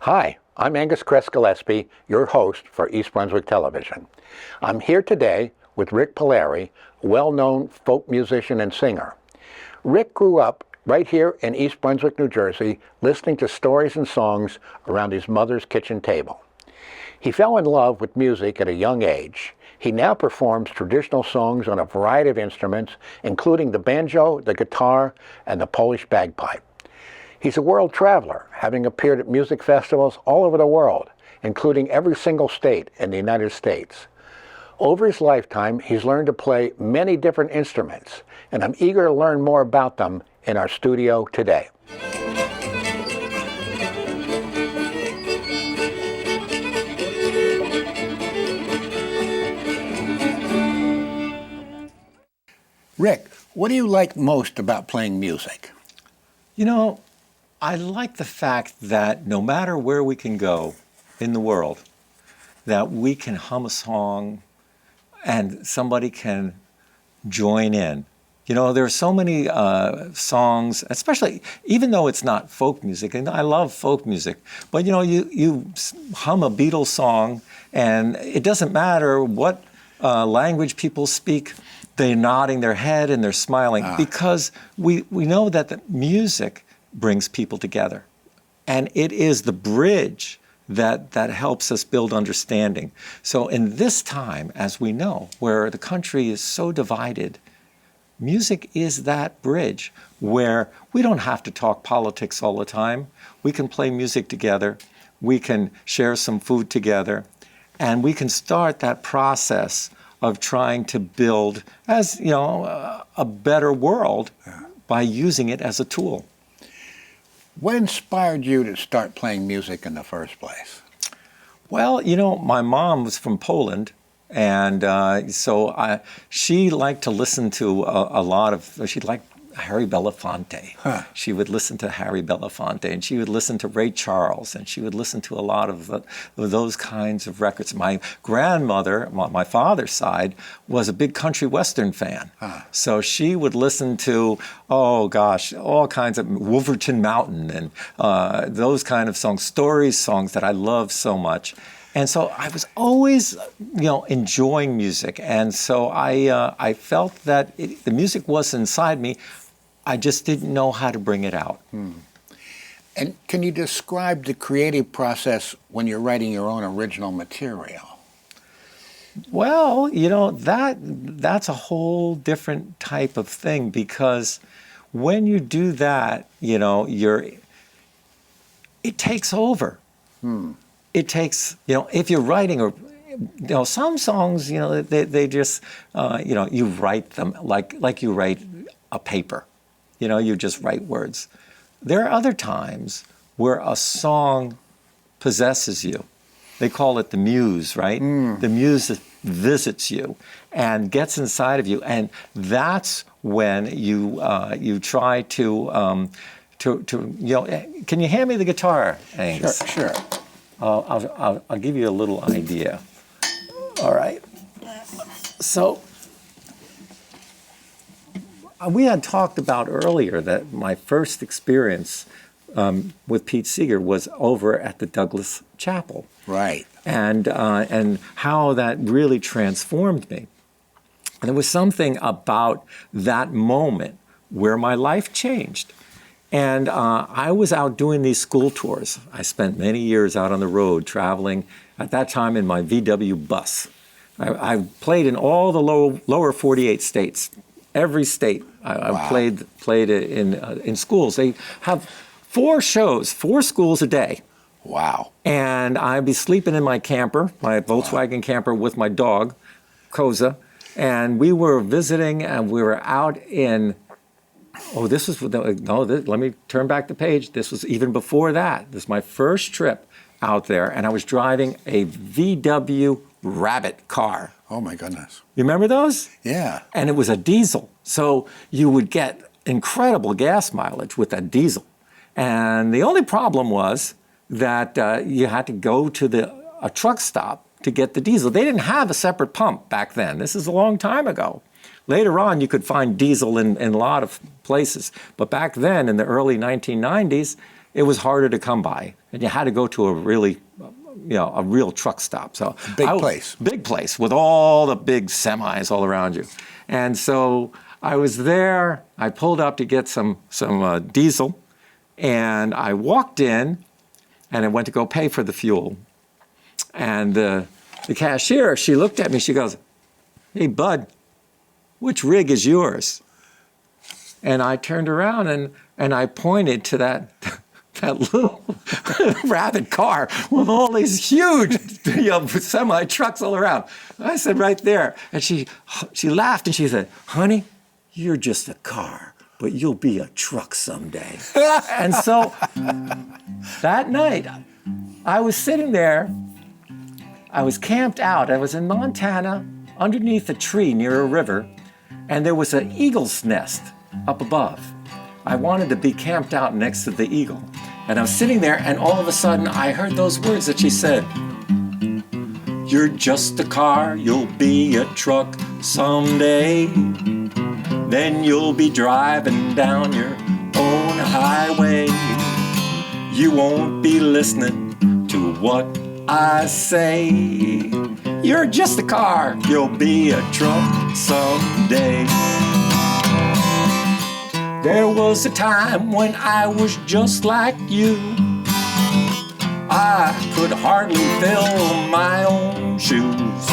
Hi, I'm Angus Gillespie, your host for East Brunswick Television. I'm here today with Rik Palieri, a well-known folk musician and singer. Rik grew up right here in East Brunswick, New Jersey, listening to stories and songs around his mother's kitchen table. He fell in love with music at a young age. He now performs traditional songs on a variety of instruments, including the banjo, the guitar, and the Polish bagpipe. He's a world traveler, having appeared at music festivals all over the world, including every single state in the United States. Over his lifetime, he's learned to play many different instruments, and I'm eager to learn more about them in our studio today. Rik, what do you like most about playing music? You know, I like the fact that no matter where we can go in the world, that we can hum a song and somebody can join in. You know, there are so many songs, especially, even though it's not folk music, and I love folk music, but you know, you hum a Beatles song and it doesn't matter what language people speak, they're nodding their head and they're smiling because we know that the music brings people together. And it is the bridge that helps us build understanding. So in this time, as we know, where the country is so divided, music is that bridge where we don't have to talk politics all the time. We can play music together. We can share some food together. And we can start that process of trying to build, as you know, a better world by using it as a tool. What inspired you to start playing music in the first place? Well, you know, my mom was from Poland, and so she liked to listen to a lot of, she liked Harry Belafonte. She would listen to Harry Belafonte, and she would listen to Ray Charles, and she would listen to a lot of those kinds of records. My grandmother, my father's side, was a big country western fan. So she would listen to, oh gosh, all kinds of Wolverton Mountain and those kind of songs, songs that I love so much. And so I was always, you know, enjoying music. And so I felt that the music was inside me. I just didn't know how to bring it out. And can you describe the creative process when you're writing your own original material? Well, you know, that's a whole different type of thing, because when you do that, you know, it takes over. It takes, you know, if you're writing, or you know, some songs, you know, they just, you know, you write them like you write a paper. You know, you just write words. There are other times where a song possesses you. They call it the muse, right? The muse visits you and gets inside of you, and that's when you try to you know. Can you hand me the guitar, Angus? Sure. I'll give you a little idea. All right. So we had talked about earlier that my first experience with Pete Seeger was over at the Douglas Chapel. Right. And how that really transformed me. And there was something about that moment where my life changed. And I was out doing these school tours. I spent many years out on the road traveling, at that time in my VW bus. I played in all the lower 48 states. Every state I played in schools. They have 4 shows, 4 schools a day. Wow. And I'd be sleeping in my camper, my Volkswagen camper, with my dog, Koza. And we were visiting, and we were out in, let me turn back the page. This was even before that. This was my first trip out there, and I was driving a VW Rabbit car. Oh my goodness. You remember those? Yeah. And it was a diesel. So you would get incredible gas mileage with that diesel. And the only problem was that you had to go to a truck stop to get the diesel. They didn't have a separate pump back then. This is a long time ago. Later on, you could find diesel in a lot of places. But back then, in the early 1990s, it was harder to come by, and you had to go to a really, a real truck stop. So big place with all the big semis all around you. And so I was there. I pulled up to get some diesel, and I walked in, and I went to go pay for the fuel. And the cashier, she looked at me. She goes, "Hey, bud, which rig is yours?" And I turned around and I pointed to that little rabbit car with all these huge semi trucks all around. I said, "Right there." And she laughed and she said, "Honey, you're just a car, but you'll be a truck someday." And so that night, I was sitting there. I was camped out. I was in Montana underneath a tree near a river, and there was an eagle's nest up above. I wanted to be camped out next to the eagle. And I was sitting there, and all of a sudden I heard those words that she said, "You're just a car, you'll be a truck someday. Then you'll be driving down your own highway. You won't be listening to what I say. You're just a car, you'll be a truck someday." There was a time when I was just like you. I could hardly fill my own shoes.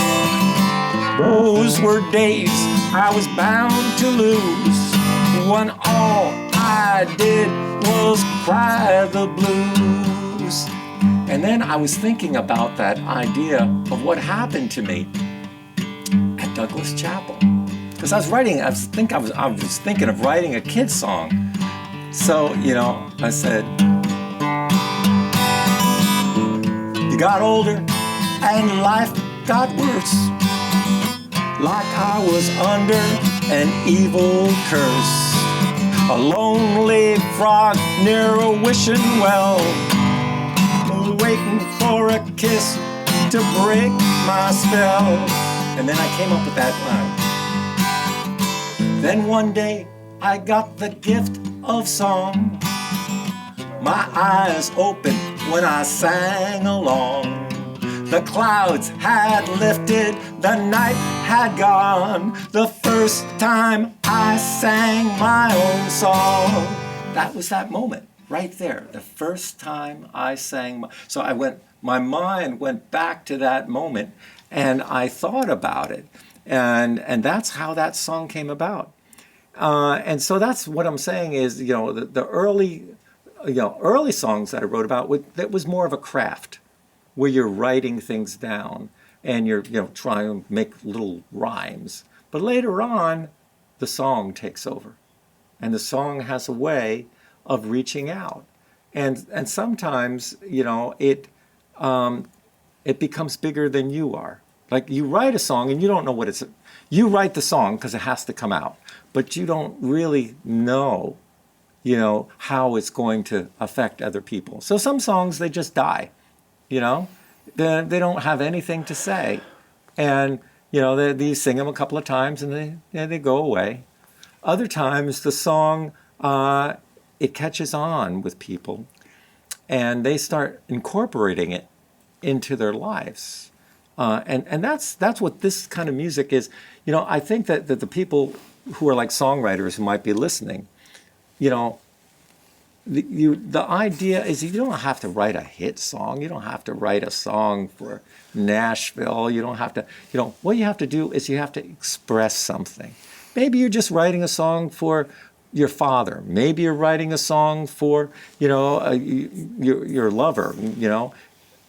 Those were days I was bound to lose, when all I did was cry the blues. And then I was thinking about that idea of what happened to me at Douglas Chapel. Because I was thinking of writing a kid's song. So, I said, "You got older and life got worse, like I was under an evil curse. A lonely frog near a wishing well, waiting for a kiss to break my spell." And then I came up with that line. Then one day I got the gift of song. My eyes opened when I sang along. The clouds had lifted, the night had gone. The first time I sang my own song. That was that moment right there. The first time I sang. So my mind went back to that moment, and I thought about it. And that's how that song came about. And so that's what I'm saying is, the early songs that I wrote about, that was more of a craft, where you're writing things down and you're, trying to make little rhymes. But later on, the song takes over, and the song has a way of reaching out. And sometimes, it becomes bigger than you are. Like, you write a song and you don't know what it's. You write the song because it has to come out, but you don't really know, how it's going to affect other people. So some songs, they just die, they don't have anything to say, and they sing them a couple of times and they go away. Other times the song it catches on with people, and they start incorporating it into their lives. And that's what this kind of music is. I think that the people who are like songwriters who might be listening, the idea is you don't have to write a hit song. You don't have to write a song for Nashville. You don't have to, what you have to do is you have to express something. Maybe you're just writing a song for your father. Maybe you're writing a song for, your lover,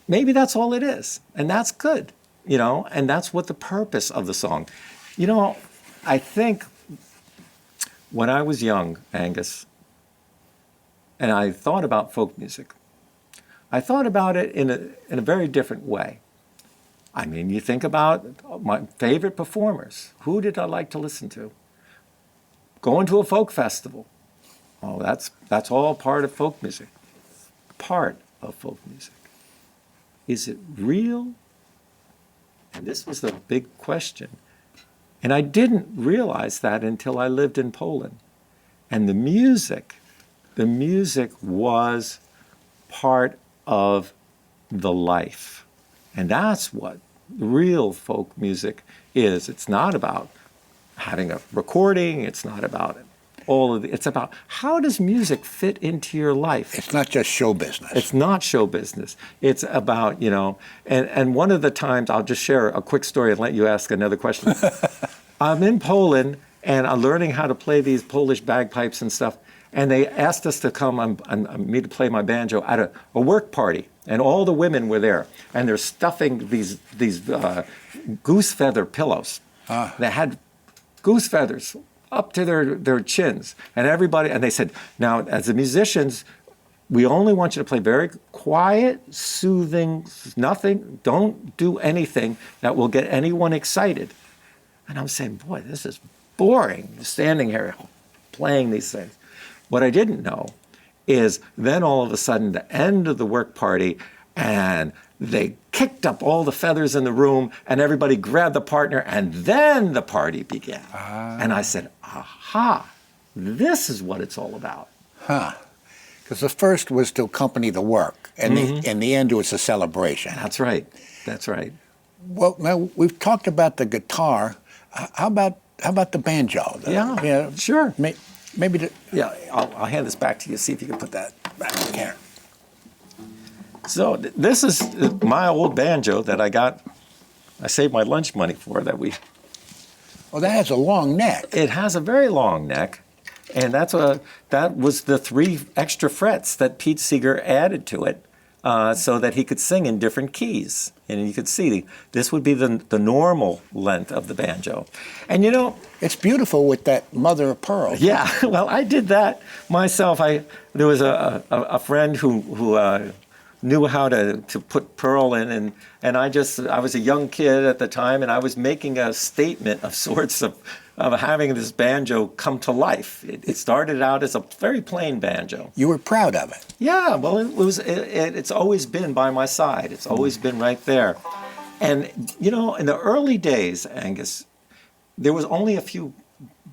Maybe that's all it is. And that's good, and that's what the purpose of the song. I think when I was young, Angus, and I thought about folk music, I thought about it in a very different way. I mean, you think about my favorite performers. Who did I like to listen to? Going to a folk festival. Oh, that's all part of folk music. Part of folk music. Is it real? And this was the big question. And I didn't realize that until I lived in Poland. And the music was part of the life. And that's what real folk music is. It's not about having a recording. It's not about it's about how does music fit into your life? It's not just show business. It's not show business. It's about, and one of the times, I'll just share a quick story and let you ask another question. I'm in Poland and I'm learning how to play these Polish bagpipes and stuff. And they asked us to come, me to play my banjo at a work party. And all the women were there. And they're stuffing these goose feather pillows. They had goose feathers up to their chins. And they said, now, as the musicians, we only want you to play very quiet, soothing, nothing. Don't do anything that will get anyone excited. And I'm saying, boy, this is boring, standing here playing these things. What I didn't know is then all of a sudden, the end of the work party, and they kicked up all the feathers in the room, and everybody grabbed the partner, and then the party began. And I said, aha, this is what it's all about. Because the first was to accompany the work, and in the end, it was a celebration. That's right. That's right. Well, now we've talked about the guitar. How about the banjo? Yeah, sure. Maybe. Yeah, I'll hand this back to you. See if you can put that back in here. So this is my old banjo that I saved my lunch money for. Well, that has a long neck. It has a very long neck, and that was the 3 extra frets that Pete Seeger added to it, so that he could sing in different keys. And you could see this would be the normal length of the banjo. And it's beautiful with that mother of pearl. Yeah, well, I did that myself. There was a friend who knew how to put pearl in, and I was a young kid at the time, and I was making a statement of sorts of having this banjo come to life. It started out as a very plain banjo. You were proud of it. Yeah, well, it's always been by my side. It's always been right there. And, in the early days, Angus, there was only a few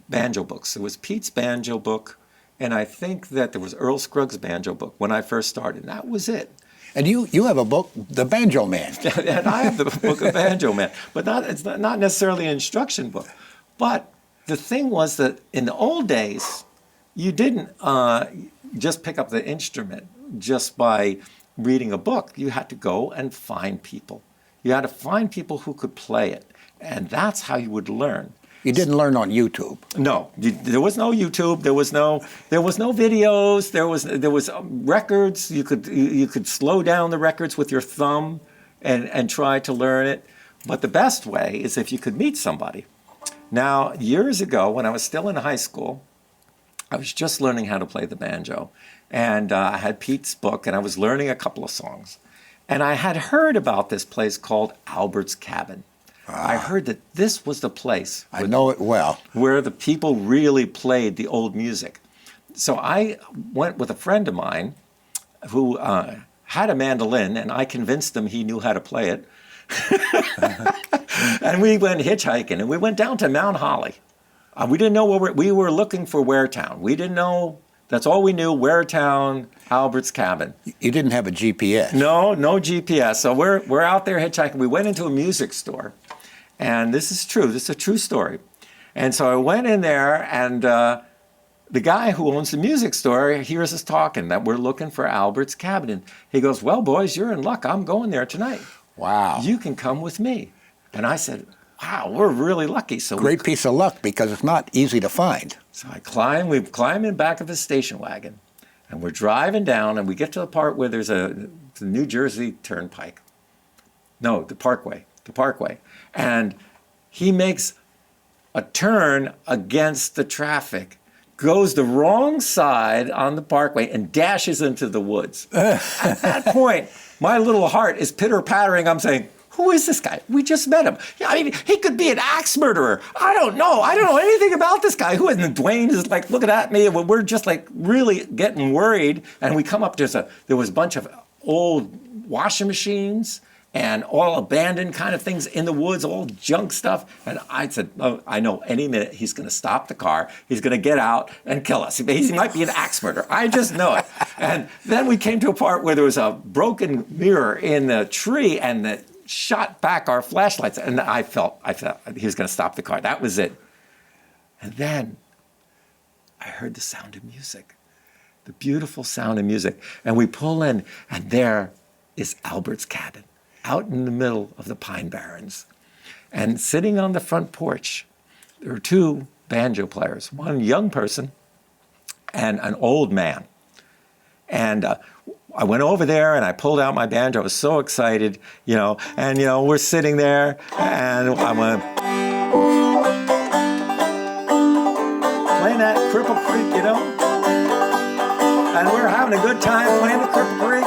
banjo books. There was Pete's banjo book, and I think that there was Earl Scruggs' banjo book when I first started. That was it. And you have a book, The Banjo Man. And I have the book of Banjo Man, but it's not necessarily an instruction book. But the thing was that in the old days, you didn't just pick up the instrument just by reading a book. You had to go and find people. You had to find people who could play it, and that's how you would learn. You didn't learn on YouTube. No, there was no YouTube. There was no videos. There was records. You could slow down the records with your thumb and try to learn it. But the best way is if you could meet somebody. Now, years ago, when I was still in high school, I was just learning how to play the banjo, and I had Pete's book, and I was learning a couple of songs, and I had heard about this place called Albert's Cabin. I heard that this was the place. I know it well. Where the people really played the old music. So I went with a friend of mine who had a mandolin, and I convinced him he knew how to play it. And we went hitchhiking, and we went down to Mount Holly. We didn't know where we were looking for Waretown. We didn't know. That's all we knew, Waretown, Albert's Cabin. You didn't have a GPS. No GPS. So we're out there hitchhiking. We went into a music store. And this is true. This is a true story. And so I went in there, and the guy who owns the music store hears us talking that we're looking for Albert's Cabin. And he goes, well, boys, you're in luck. I'm going there tonight. Wow. You can come with me. And I said, wow, we're really lucky. So great piece of luck, because it's not easy to find. So we climb in back of his station wagon, and we're driving down, and we get to the part where there's the New Jersey Turnpike. No, the Parkway. And he makes a turn against the traffic, goes the wrong side on the Parkway, and dashes into the woods. At that point, my little heart is pitter-pattering. I'm saying, who is this guy? We just met him. I mean, he could be an axe murderer. I don't know anything about this guy. Who is? And Dwayne is like looking at me, and we're just like really getting worried. And we come up, there was a bunch of old washing machines and all abandoned kind of things in the woods, all junk stuff. And I said, oh, I know any minute he's going to stop the car. He's going to get out and kill us. He might be an axe murderer. I just know it. And then we came to a part where there was a broken mirror in the tree, and it shot back our flashlights. And I felt he was going to stop the car. That was it. And then I heard the sound of music, the beautiful sound of music. And we pull in, and there is Albert's cabin out in the middle of the Pine Barrens. And sitting on the front porch, there were two banjo players, one young person and an old man. And I went over there and I pulled out my banjo. I was so excited, and we're sitting there, and I went playing that Cripple Creek, and we're having a good time playing the Cripple Creek.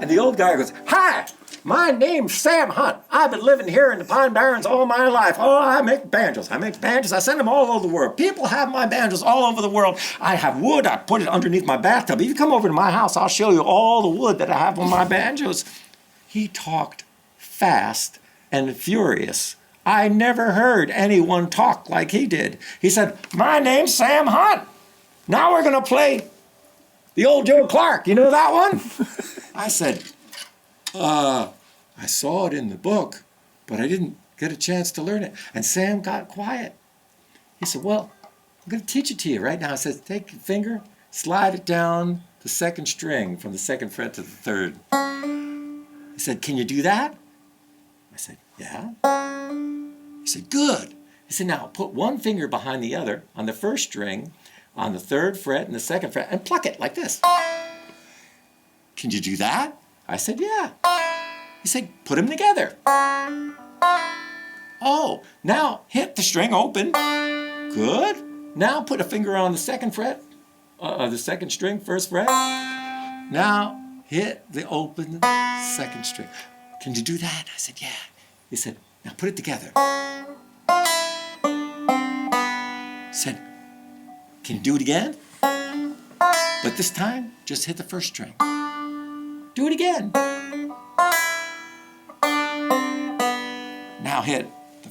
And the old guy goes, "Hi, my name's Sam Hunt. I've been living here in the Pine Barrens all my life. Oh, I make banjos. I send them all over the world. People have my banjos all over the world. I have wood. I put it underneath my bathtub. If you come over to my house, I'll show you all the wood that I have on my banjos." He talked fast and furious. I never heard anyone talk like he did. He said, "My name's Sam Hunt. Now we're going to play the old Joe Clark. You know that one?" I said, I saw it in the book, but I didn't get a chance to learn it. And Sam got quiet. He said, "Well, I'm going to teach it to you right now." I said, "Take your finger, slide it down the second string from the second fret to the third." He said, "Can you do that?" I said, "Yeah." He said, "Good." He said, "Now put one finger behind the other on the first string, on the third fret and the second fret, and pluck it like this." "Can you do that?" I said, "Yeah." He said, "Put them together." "Oh, now hit the string open." "Good." "Now put a finger on the second fret, the second string, first fret. Now hit the open second string." "Can you do that?" I said, "Yeah." He said, "Now put it together." He said, "Can you do it again? But this time, just hit the first string." "Do it again." "Now hit the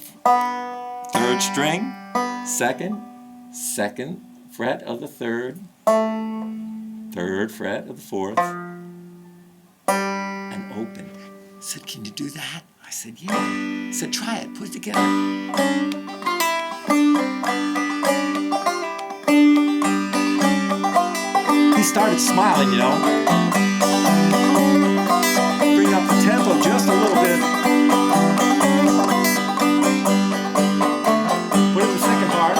third string, second fret of the third fret of the fourth, and open." He said, "Can you do that?" I said, "Yeah." He said, "Try it, put it together." He started smiling, Bring up the tempo just a little bit. Put in the second part.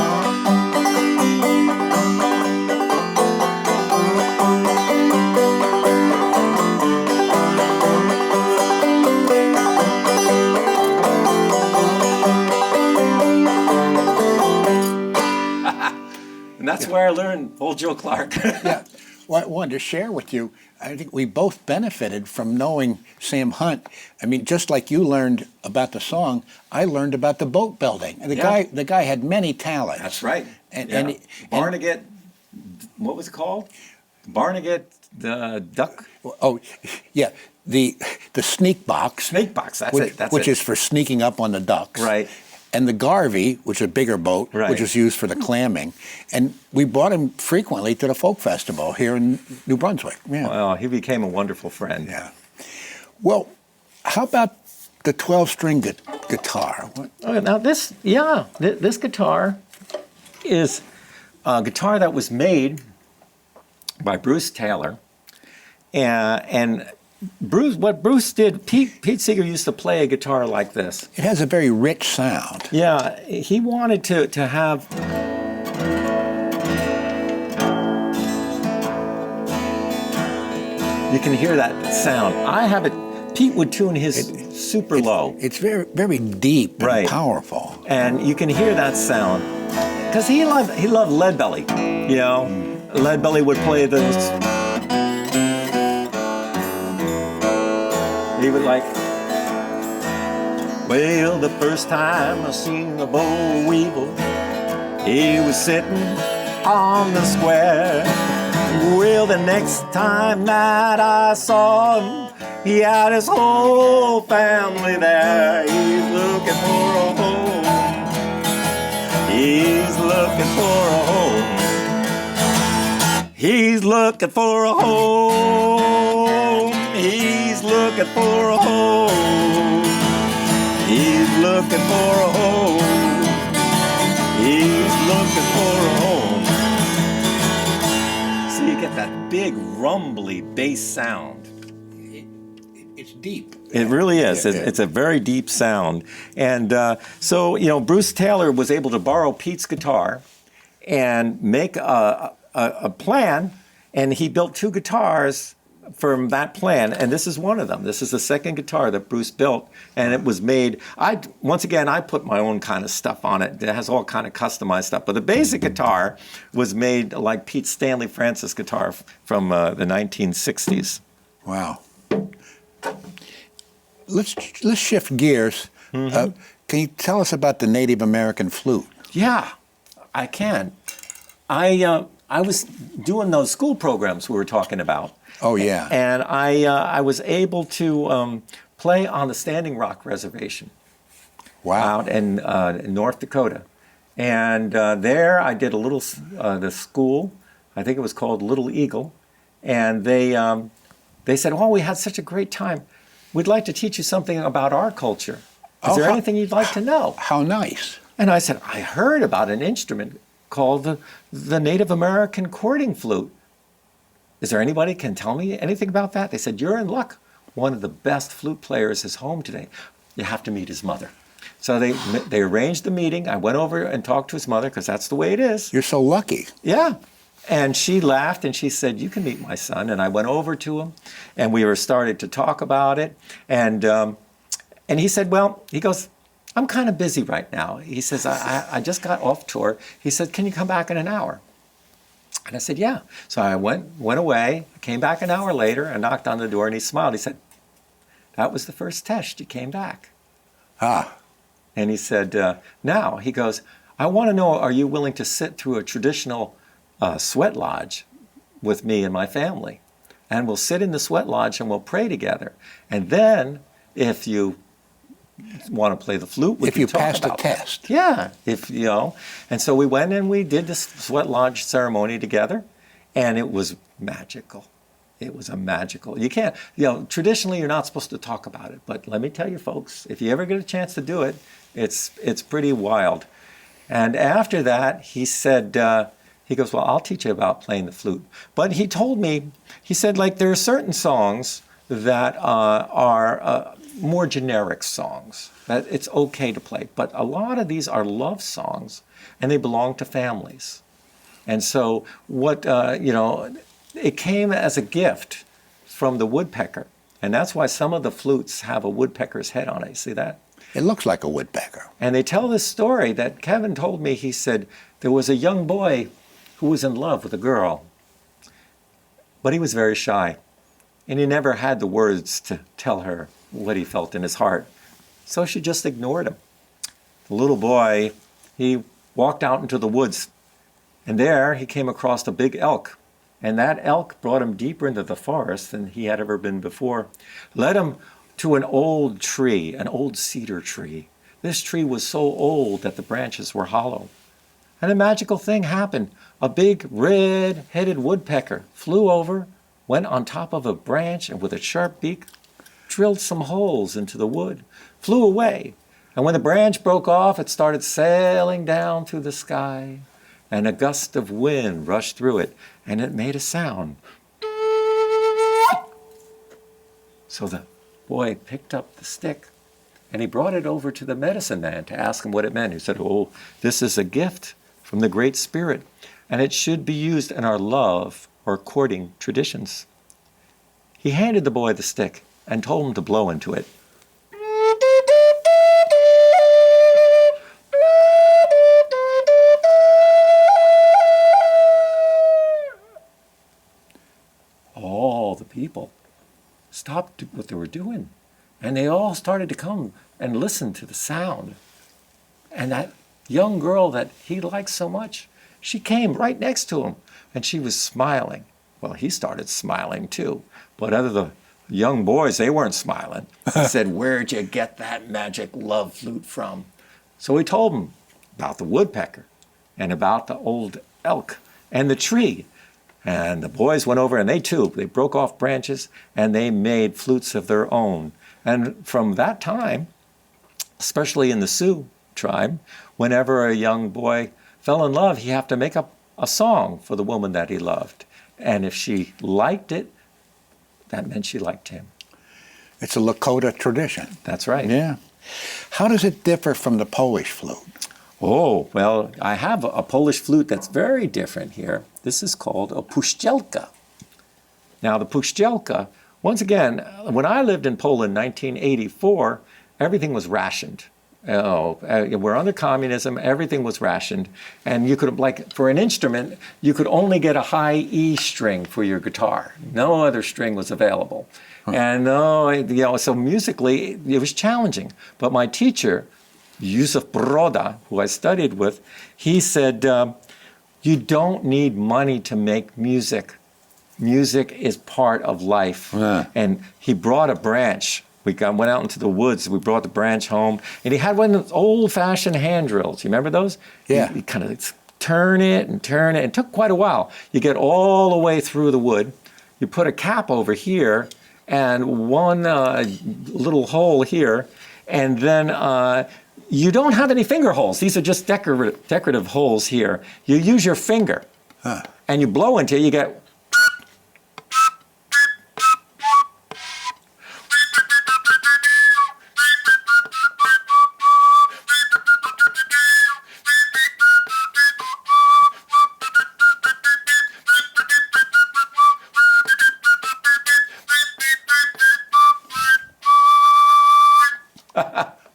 And that's where I learned old Joe Clark. Yeah. Well, I wanted to share with you, I think we both benefited from knowing Sam Hunt. I mean, just like you learned about the song, I learned about the boat building. And the guy had many talents. That's right. And Barnegat, what was it called? Barnegat the duck? Oh, yeah, the sneak box. Snake box, that's which, it. That's which it. is for sneaking up on the ducks. Right. And the Garvey, which is a bigger boat, Right. which is used for the clamming. And we brought him frequently to the folk festival here in New Brunswick. Yeah. Well, he became a wonderful friend. Yeah. Well, how about the 12-string guitar? Oh, now this guitar is a guitar that was made by Bruce Taylor, and what Bruce did, Pete Seeger used to play a guitar like this. It has a very rich sound. Yeah, he wanted to have. You can hear that sound. I have it. Pete would tune his super low. It's very, very deep and Right. powerful. And you can hear that sound because he loved Leadbelly. Leadbelly would play this. He would like. Well, the first time I seen the boll weevil, he was sitting on the square. Well, the next time that I saw him, he had his whole family there. He's looking for a home. He's looking for a home. He's looking for a home. He's looking for a home. He's looking for a home. He's looking for a home. So you get that big rumbly bass sound. It's deep. It really is. Yeah, yeah. It's a very deep sound. And so, Bruce Taylor was able to borrow Pete's guitar and make a plan, and he built 2 guitars from that plan, and this is one of them. This is the second guitar that Bruce built, and it was made. I put my own kind of stuff on it. It has all kind of customized stuff, but the basic guitar was made like Pete Stanley Francis guitar from the 1960s. Wow. Let's shift gears. Mm-hmm. Can you tell us about the Native American flute? Yeah, I can. I was doing those school programs we were talking about. Oh, yeah. And I was able to play on the Standing Rock Reservation. Wow. Out in North Dakota. And there I did a little, the school, I think it was called Little Eagle. And they said, oh, we had such a great time. We'd like to teach you something about our culture. Is there anything you'd like to know? How nice. And I said, I heard about an instrument called the Native American cording flute. Is there anybody can tell me anything about that? They said, you're in luck. One of the best flute players is home today. You have to meet his mother. So they arranged the meeting. I went over and talked to his mother because that's the way it is. You're so lucky. Yeah. And she laughed and she said, you can meet my son. And I went over to him and we were starting to talk about it. And he said, well, he goes, I'm kind of busy right now. He says, I just got off tour. He said, can you come back in an hour? And I said, yeah. So I went away, came back an hour later, and knocked on the door, and he smiled. He said, that was the first test. You came back. Ah. And he said, now, he goes, I want to know, are you willing to sit through a traditional sweat lodge with me and my family? And we'll sit in the sweat lodge and we'll pray together. And then, if you want to play the flute, we if can you talk passed the about test. that. Yeah, And so we went and we did this sweat lodge ceremony together, and it was magical. It was a magical. You can't, traditionally you're not supposed to talk about it, but let me tell you folks, if you ever get a chance to do it, it's pretty wild. And after that, he said, he goes, well, I'll teach you about playing the flute. But he told me, he said, like, there are certain songs that are more generic songs that it's okay to play. But a lot of these are love songs, and they belong to families. And so it came as a gift from the woodpecker. And that's why some of the flutes have a woodpecker's head on it. You see that? It looks like a woodpecker. And they tell this story that Kevin told me. He said there was a young boy who was in love with a girl, but he was very shy. And he never had the words to tell her what he felt in his heart. So she just ignored him. The little boy, he walked out into the woods, and there he came across a big elk. And that elk brought him deeper into the forest than he had ever been before. Led him to an old tree, an old cedar tree. This tree was so old that the branches were hollow. And a magical thing happened. A big red-headed woodpecker flew over, went on top of a branch, and with a sharp beak, drilled some holes into the wood, flew away. And when the branch broke off, it started sailing down through the sky, and a gust of wind rushed through it, and it made a sound. So the boy picked up the stick, and he brought it over to the medicine man to ask him what it meant. He said, oh, this is a gift from the Great Spirit, and it should be used in our love or courting traditions. He handed the boy the stick and told him to blow into it. All the people stopped what they were doing, and they all started to come and listen to the sound. And that young girl that he liked so much, she came right next to him, and she was smiling. Well, he started smiling too, but the young boys, they weren't smiling. He said, where'd you get that magic love flute from? So he told him, about the woodpecker and about the old elk and the tree. And the boys went over and they broke off branches and they made flutes of their own. And from that time, especially in the Sioux tribe, whenever a young boy fell in love, he had to make up a song for the woman that he loved. And if she liked it, that meant she liked him. It's a Lakota tradition. That's right. Yeah. How does it differ from the Polish flute? Oh, well, I have a Polish flute that's very different here. This is called a puszczelka. Now, the puszczelka, once again, when I lived in Poland in 1984, everything was rationed. We're under communism, everything was rationed. And you could, like, for an instrument, you could only get a high E string for your guitar. No other string was available. And so musically, it was challenging. But my teacher, Yusuf Broda, who I studied with, he said, you don't need money to make music. Music is part of life. Yeah. And he brought a branch. We went out into the woods. We brought the branch home. And he had one of those old-fashioned hand drills. You remember those? Yeah. You kind of turn it and turn it. It took quite a while. You get all the way through the wood. You put a cap over here and one little hole here. And then you don't have any finger holes. These are just decorative holes here. You use your finger. And you blow into it. You get...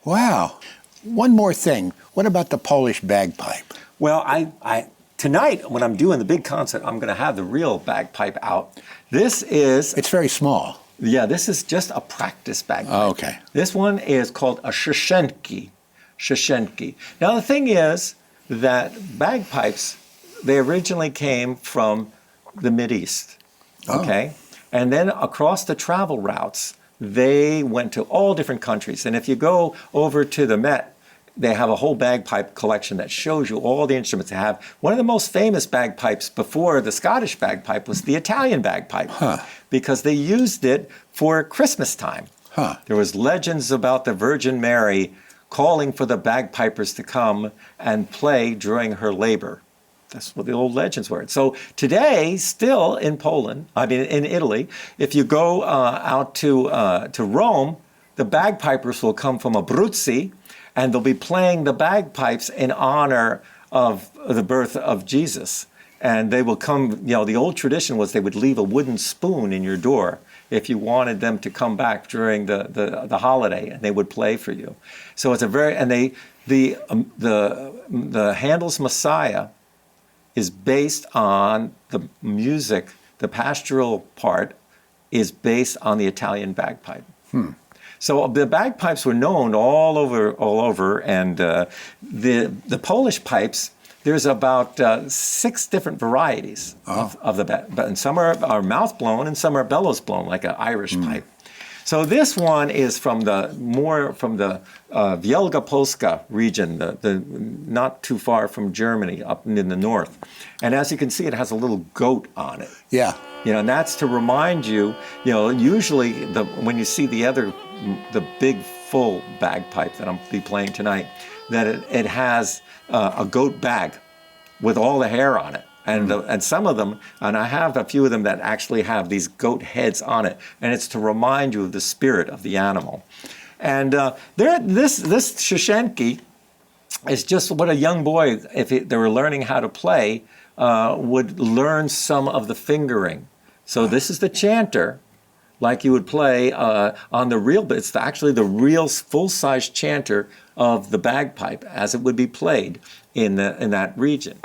Wow. One more thing. What about the Polish bagpipe? Well, I tonight, when I'm doing the big concert, I'm going to have the real bagpipe out. This is... It's very small. Yeah, this is just a practice bagpipe. Oh, okay. This one is called a shoshenki. Shoshenki. Now, the thing is that bagpipes, they originally came from the Mideast, okay? And then across the travel routes, they went to all different countries. And if you go over to the Met, they have a whole bagpipe collection that shows you all the instruments they have. One of the most famous bagpipes before the Scottish bagpipe was the Italian bagpipe, because they used it for Christmas time. There was legends about the Virgin Mary calling for the bagpipers to come and play during her labor. That's what the old legends were. So today, still in Poland, in Italy, if you go out to Rome, the bagpipers will come from Abruzzi, and they'll be playing the bagpipes in honor of the birth of Jesus. And they will come, the old tradition was they would leave a wooden spoon in your door if you wanted them to come back during the holiday, and they would play for you. So it's a very, and the Handel's Messiah is based on the music. The pastoral part is based on the Italian bagpipe. So the bagpipes were known all over, and the Polish pipes, there's about 6 different varieties of the bagpipe, and some are mouth blown and some are bellows blown, like an Irish pipe. So this one is from the Wielkopolska region, the not too far from Germany, up in the north. And as you can see, it has a little goat on it. Yeah. And that's to remind you, usually when you see the big full bagpipe that I'll be playing tonight, that it has a goat bag with all the hair on it. And some of them, and I have a few of them that actually have these goat heads on it, and it's to remind you of the spirit of the animal. And this shoshenki is just what a young boy, if they were learning how to play, would learn some of the fingering. So this is the chanter, like you would play on the real, but it's actually the real full-size chanter of the bagpipe as it would be played in that region.